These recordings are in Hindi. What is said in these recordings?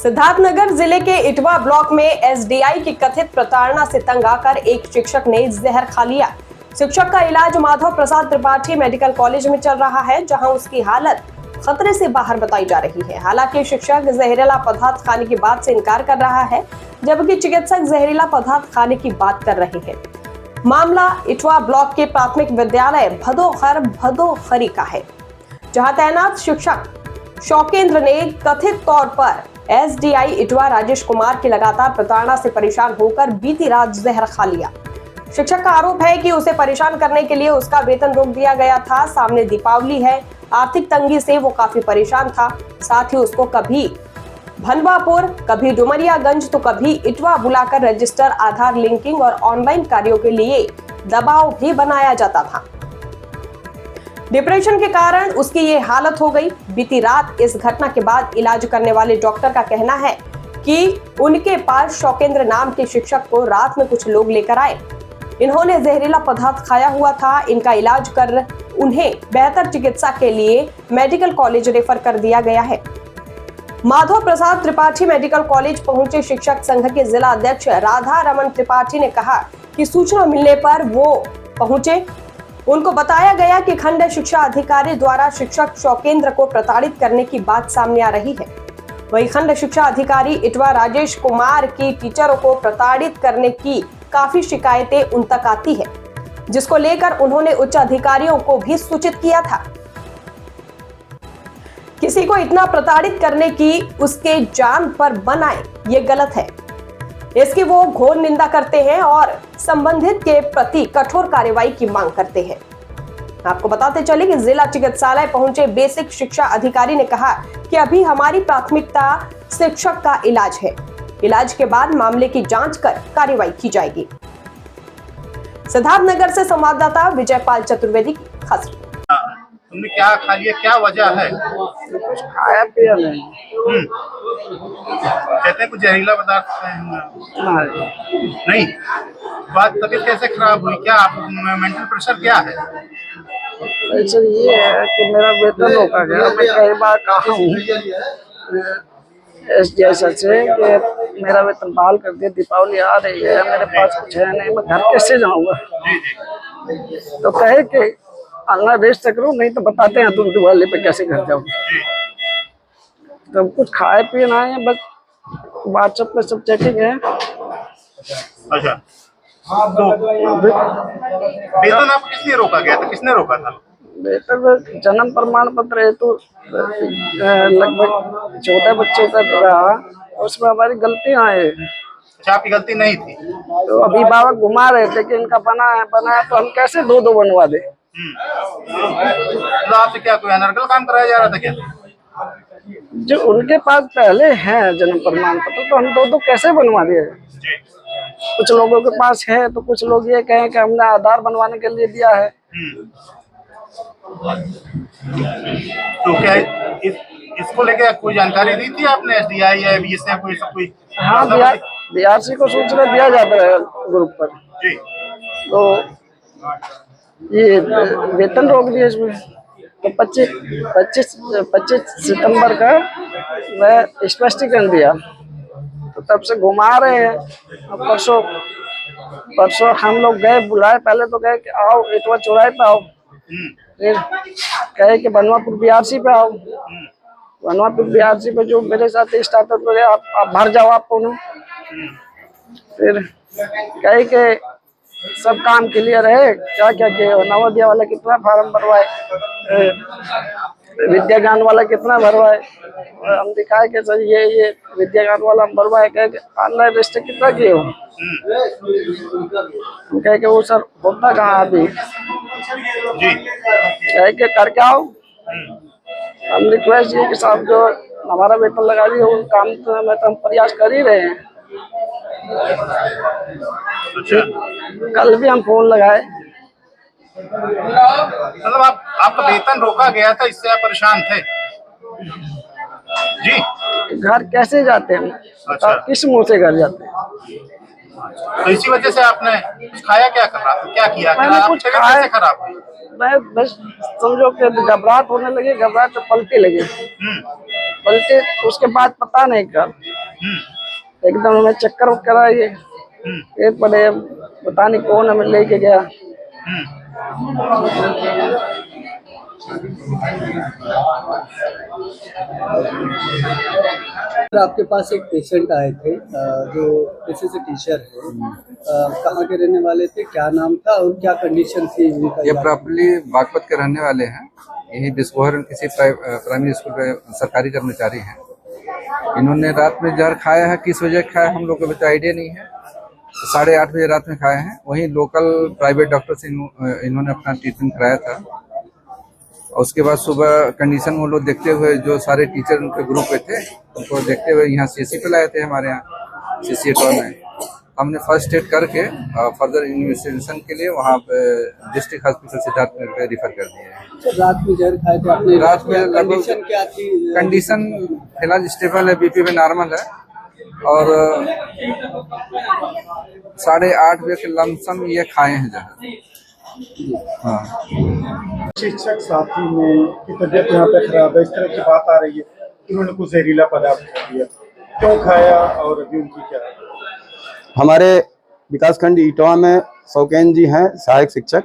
सिद्धार्थनगर जिले के इटवा ब्लॉक में एसडीआई की कथित प्रताड़ना से तंग आकर एक शिक्षक ने जहर खा लिया। शिक्षक का इलाज माधव प्रसाद त्रिपाठी मेडिकल कॉलेज में चल रहा है, जहां उसकी हालत खतरे से बाहर बताई जा रही है। हालांकि शिक्षक जहरीला पदार्थ खाने की बात से इनकार कर रहा है, जबकि चिकित्सक जहरीला पदार्थ खाने की बात कर रहे हैं। मामला इटवा ब्लॉक के प्राथमिक विद्यालय भदोखरी का है, जहां तैनात शिक्षक शौकेंद्र ने कथित तौर पर एसडीआई इटवा राजेश कुमार की लगातार प्रताड़ना से परेशान होकर बीती रात जहर खा लिया। शिक्षक का आरोप है कि उसे परेशान करने के लिए उसका वेतन रोक दिया गया था। सामने दीपावली है, आर्थिक तंगी से वो काफी परेशान था। साथ ही उसको कभी भनवापुर, कभी डुमरियागंज तो कभी इटवा बुलाकर रजिस्टर, आधार लिंकिंग और ऑनलाइन कार्यों के लिए दबाव भी बनाया जाता था। डिप्रेशन के कारण उसकी ये हालत हो गई। बीती रात इस घटना के बाद इलाज करने वाले डॉक्टर का कहना है कि उनके पास शौकेंद्र नाम के शिक्षक को रात में कुछ लोग लेकर आए। इन्होंने जहरीला पदार्थ खाया हुआ था। इनका इलाज कर उन्हें बेहतर चिकित्सा के लिए मेडिकल कॉलेज रेफर कर दिया गया है। माधव प्रसाद त्रिपाठी मेडिकल कॉलेज पहुंचे शिक्षक संघ के जिला अध्यक्ष राधा रमन त्रिपाठी ने कहा कि सूचना मिलने पर वो पहुंचे। उनको बताया गया कि खंड शिक्षा अधिकारी द्वारा शिक्षक शौकेंद्र को प्रताड़ित करने की बात सामने आ रही है। वहीं खंड शिक्षा अधिकारी इटवा राजेश कुमार की टीचरों को प्रताड़ित करने की काफी शिकायतें उन तक आती है, जिसको लेकर उन्होंने उच्च अधिकारियों को भी सूचित किया था। किसी को इतना प्रताड़ित करने की उसके जान पर बनाए, ये गलत है। इसकी वो घोर निंदा करते हैं और संबंधित के प्रति कठोर कार्रवाई की मांग करते हैं। आपको बताते चले कि जिला चिकित्सालय पहुंचे बेसिक शिक्षा अधिकारी ने कहा कि अभी हमारी प्राथमिकता शिक्षक का इलाज है। इलाज के बाद मामले की जांच कर कार्रवाई की जाएगी। सिद्धार्थनगर से संवाददाता विजयपाल चतुर्वेदी की खास रिपोर्ट। तुमने क्या खा लिया, क्या वजह है? कुछ खाया पिया नहीं। कहते हैं कुछ जहरीला पदार्थ खाए होंगे। नहीं, बात तबीयत कैसे खराब हुई? क्या आप मेंटल प्रेशर क्या है? प्रेशर ये है कि मेरा वेतन रोका गया। मैं कई बार कहा हूँ एसडीआई सर से कि मेरा वेतन बहाल कर दिया, दीपावली आ रही है, मेरे पास कुछ है नहीं, मैं घर कैसे जाऊँगा? तो कहे कि अल्लाह रेस्ट करो, नहीं तो बताते हैं तुम दिवाली पे कैसे घर जाओगे। तो कुछ खाए पिए ना है, बस व्हाट्सएप पे सब चेकिंग है। अच्छा, तो वेतन आप किसने रोका गया था? किसने रोका था? वेतन जन्म प्रमाण पत्र है तो लगभग 14 बच्चों का रहा, उसमें हमारी गलतियां हैं। अच्छा, आपकी गलती नहीं थी? तो अभिभावक घुमा रहे थे कि इनका बना है तो हम कैसे दो बनवा दे। तो आपसे क्या कोई अनर्गल काम कराया जा रहा था क्या? जो उनके पास पहले है जन्म प्रमाण पत्र, तो हम दो कैसे बनवा दिए? कुछ लोगों के पास है तो कुछ लोग ये कहें कि हमने आधार बनवाने के लिए दिया है। तो क्या इसको लेके कोई जानकारी दी थी आपने एसडीआई या बीएसएफ कोई? हाँ, बीआरसी को सूचना दिया जाता है ग्रुप पर जी। तो ये वेतन रोक दिया इसमें। तो 25 सितंबर का मैं स्पष्टीकरण दिया, तो तब से घुमा रहे हैं। परसों हम लोग गए, बुलाए, पहले तो गए कि आओ इटवा चौराहे पे आओ, फिर कहे कि बनवापुर बीआरसी पे आओ। बनवापुर बीआरसी पे जो मेरे साथ स्टाफ है, आप भर जाओ आप दोनों। फिर कहे कि सब काम क्लियर है, क्या क्या किया, नवोदय वाला कितना फार्म भरवाए, विद्या ज्ञान वाला कितना भरवाए। हम दिखाए कि सर ये विद्या ज्ञान वाला हम भरवाए, कहे ऑनलाइन रजिस्टर कितना किए हो? हम कहे कि वो सर होता कहाँ अभी, कहे कि करके आओ। हम रिक्वेस्ट किए कि साहब जो हमारा वेतन लगा दिए उन काम तो हम प्रयास कर ही रहे हैं। कल भी हम फोन लगाए। मतलब आपका वेतन रोका गया था, इससे आप परेशान थे? जी। घर कैसे जाते हैं? अच्छा। किस मुंह से घर जाते हैं? तो इसी वजह से आपने कुछ खाया? क्या कर रहा था, क्या किया? मैंने कुछ खाया खराब हुई? मैं बस समझो कि घबराहट होने लगी, घबराहट पलटे लगे, पलटे उसके बाद पता नहीं कब एकदम हमें चक्कर वक्कर आए, एक पड़े, पता नहीं कौन हमें लेके गया। आपके पास एक पेशेंट आए थे जो पेशे से टीचर है, कहाँ के रहने वाले थे, क्या नाम था और क्या कंडीशन थी उनका? ये प्रॉपर्ली बागपत के रहने वाले हैं, यही बिस्कोहर किसी प्राइमरी स्कूल के सरकारी कर्मचारी हैं। इन्होंने रात में जहर खाया है, किस वजह खाया हम लोग को भी तो आइडिया नहीं है। 8:30 बजे रात में खाए हैं। वहीं लोकल प्राइवेट डॉक्टर से इन्होंने अपना ट्रीटमेंट कराया था। और उसके बाद सुबह कंडीशन वो लोग देखते हुए, जो सारे टीचर उनके ग्रुप पे थे, उनको देखते हुए यहाँ सीसी पे लाए थे हमारे यहाँ सीसी एटवा में। हमने फर्स्ट एड करके फर्दर इन्वेस्टिगेशन के लिए वहाँ पे डिस्ट्रिक्ट हॉस्पिटल सिद्धार्थनगर पे रिफर कर दिए हैं। रात में जहर खाए थे आपने? रात में कंडीशन क्या थी? कंडीशन फिलहाल स्टेबल है, बीपी में नॉर्मल है और 8:30 बजे के लमसम ये खाए हैं जहर। हाँ, शिक्षक साथी में की तबीयत यहाँ पे खराब है, इस तरह की बात आ रही है कि उन्होंने कुछ जहरीला पदार्थ खा लिया, क्यों खाया और अभी उनकी क्या है? हमारे विकासखंड इटवा में सौकेन जी हैं सहायक शिक्षक।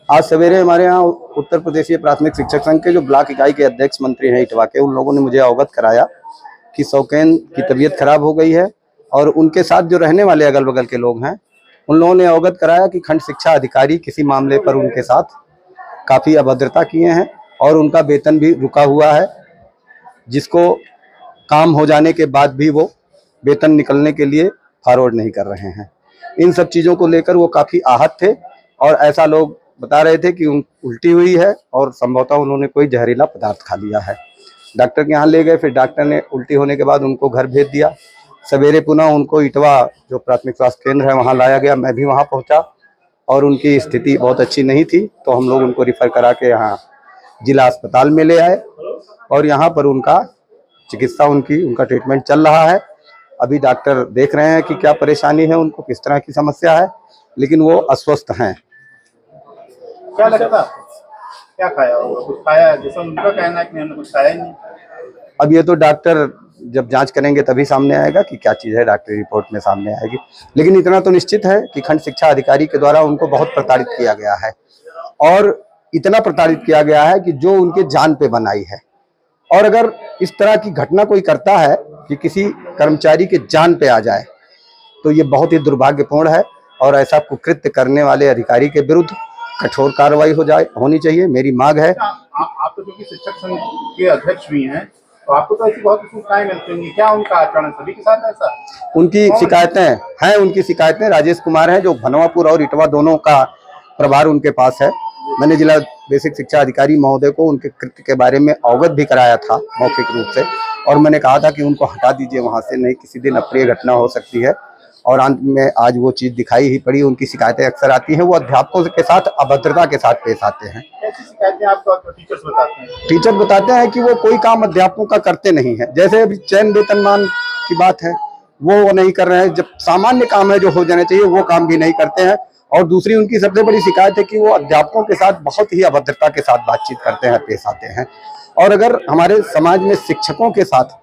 आज सवेरे हमारे यहाँ उत्तर प्रदेशीय प्राथमिक शिक्षक संघ के जो ब्लॉक इकाई के अध्यक्ष मंत्री हैं इटवा के, उन लोगों ने मुझे अवगत कराया कि सौकेन की तबीयत खराब हो गई है और उनके साथ जो रहने वाले अगल बगल के लोग हैं उन लोगों ने अवगत कराया कि खंड शिक्षा अधिकारी किसी मामले पर उनके साथ काफ़ी अभद्रता किए हैं और उनका वेतन भी रुका हुआ है, जिसको काम हो जाने के बाद भी वो वेतन निकलने के लिए फॉरवर्ड नहीं कर रहे हैं। इन सब चीज़ों को लेकर वो काफ़ी आहत थे और ऐसा लोग बता रहे थे कि उल्टी हुई है और संभवतः उन्होंने कोई जहरीला पदार्थ खा लिया है। डॉक्टर के यहाँ ले गए, फिर डॉक्टर ने उल्टी होने के बाद उनको घर भेज दिया। सवेरे पुनः उनको इटवा जो प्राथमिक स्वास्थ्य केंद्र है वहाँ लाया गया, मैं भी वहाँ पहुँचा और उनकी स्थिति बहुत अच्छी नहीं थी, तो हम लोग उनको रिफ़र करा के यहाँ जिला अस्पताल में ले आए और यहाँ पर उनका चिकित्सा उनका ट्रीटमेंट चल रहा है। अभी डॉक्टर देख रहे हैं कि क्या परेशानी है, उनको किस तरह की समस्या है, लेकिन वो अस्वस्थ हैं। क्या लगता है क्या खाया होगा? कुछ खाया है जैसा उनका कहना है कि हमने कुछ खाया ही नहीं। अब ये तो डॉक्टर जब जांच करेंगे तभी सामने आएगा कि क्या चीज़ है, डॉक्टरी रिपोर्ट में सामने आएगी। लेकिन इतना तो निश्चित है कि खंड शिक्षा अधिकारी के द्वारा उनको बहुत प्रताड़ित किया गया है और इतना प्रताड़ित किया गया है कि जो उनके जान पे बनाई है। और अगर इस तरह की घटना कोई करता है कि किसी कर्मचारी के जान पे आ जाए तो ये बहुत ही दुर्भाग्यपूर्ण है और ऐसा कुकृत्य करने वाले अधिकारी के विरुद्ध कठोर कार्रवाई होनी चाहिए। मेरी मांग है। आप तो जो कि शिक्षक संघ के अध्यक्ष भी हैं, तो आपको तो ऐसी बहुत सूचनाएं मिलती होंगी, क्या उनका आचरण सभी के साथ ऐसा? उनकी शिकायतें हैं, उनकी शिकायतें राजेश कुमार हैं जो भनवापुर और इटवा दोनों का प्रभार उनके पास है। मैंने जिला बेसिक शिक्षा अधिकारी महोदय को उनके कृत्य के बारे में अवगत भी कराया था मौखिक रूप से और मैंने कहा था कि उनको हटा दीजिए वहां से, नहीं किसी दिन अप्रिय घटना हो सकती है। और अंत में आज वो चीज़ दिखाई ही पड़ी। उनकी शिकायतें अक्सर आती हैं, वो अध्यापकों के साथ अभद्रता के साथ पेश आते हैं। ऐसी शिकायतें आपको टीचर्स बताते हैं? टीचर बताते हैं कि वो कोई काम अध्यापकों का करते नहीं है। जैसे अभी चयन वेतनमान की बात है, वो नहीं कर रहे हैं। जब सामान्य काम है जो हो जाने चाहिए वो काम भी नहीं करते हैं। और दूसरी उनकी सबसे बड़ी शिकायत है कि वो अध्यापकों के साथ बहुत ही अभद्रता के साथ बातचीत करते हैं, पेश आते हैं। और अगर हमारे समाज में शिक्षकों के साथ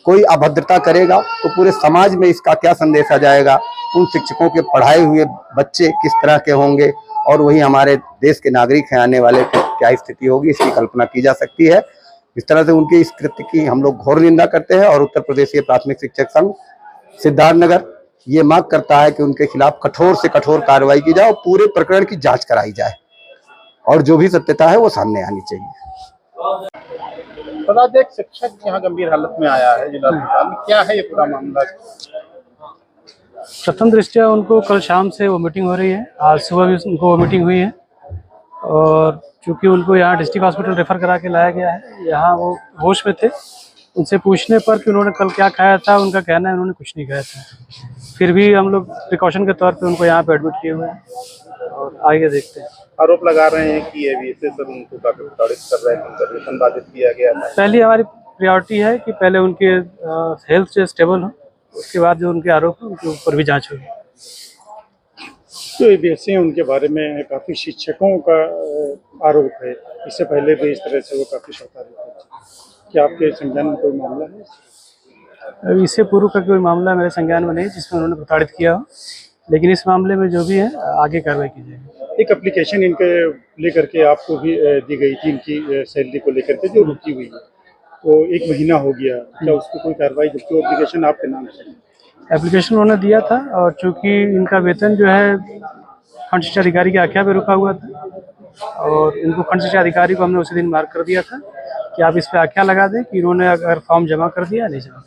कोई अभद्रता करेगा तो पूरे समाज में इसका क्या संदेश आ जाएगा, उन शिक्षकों के पढ़ाए हुए बच्चे किस तरह के होंगे और वही हमारे देश के नागरिक हैं आने वाले की क्या स्थिति होगी, इसकी कल्पना की जा सकती है। इस तरह से उनके इस कृत्य की हम लोग घोर निंदा करते हैं और उत्तर प्रदेशीय प्राथमिक शिक्षक संघ सिद्धार्थनगर ये मांग करता है कि उनके खिलाफ कठोर से कठोर कार्रवाई की जाए और पूरे प्रकरण की जांच कराई जाए और जो भी सत्यता है वो सामने आनी चाहिए। एक शिक्षक यहाँ गंभीर हालत में आया है जिला अस्पताल में, क्या है ये पूरा मामला? प्रथम दृष्टया उनको कल शाम से वोमिटिंग हो रही है, आज सुबह भी उनको वोमिटिंग हुई है और चूंकि उनको यहाँ डिस्ट्रिक्ट हॉस्पिटल रेफर करा के लाया गया है, यहाँ वो होश में थे। उनसे पूछने पर कि उन्होंने कल क्या खाया था, उनका कहना है उन्होंने कुछ नहीं खाया था। फिर भी हम लोग प्रिकॉशन के तौर पे उनको यहाँ पे एडमिट किए हुए हैं और आगे देखते हैं। आरोप लगा रहे हैं कि ये भी इससे सब उनको काफी प्रताड़ित कर रहे हैं, उनका वेतन बाधित किया गया था। पहली हमारी प्रायोरिटी है कि पहले उनके हेल्थ जो स्टेबल हो, उसके बाद जो उनके आरोप है उनके ऊपर भी जाँच होगी। तो वैसे उनके बारे में काफ़ी शिक्षकों का आरोप है, इससे पहले भी इस तरह से वो काफ़ी प्रताड़ित थे। क्या आपके संज्ञान में कोई मामला है? अभी इससे पूर्व का कोई मामला मेरे संज्ञान में नहीं जिसमें उन्होंने प्रताड़ित किया हो, लेकिन इस मामले में जो भी है आगे कार्रवाई की जाएगी। एक एप्लीकेशन इनके लेकर के आपको भी दी गई थी इनकी सैलरी को लेकर के जो रुकी हुई है, तो 1 महीना हो गया, क्या उस पर कोई कार्रवाई, जबकि एप्लीकेशन आपके नाम से? एप्लीकेशन उन्होंने दिया था और चूंकि इनका वेतन जो है खंड शिक्षा अधिकारी के आख्या पे रुका हुआ था और इनको खंड शिक्षा अधिकारी को हमने उसी दिन मार्क कर दिया था कि आप इस पे आख्या लगा दें कि इन्होंने अगर फॉर्म जमा कर दिया नहीं जमा।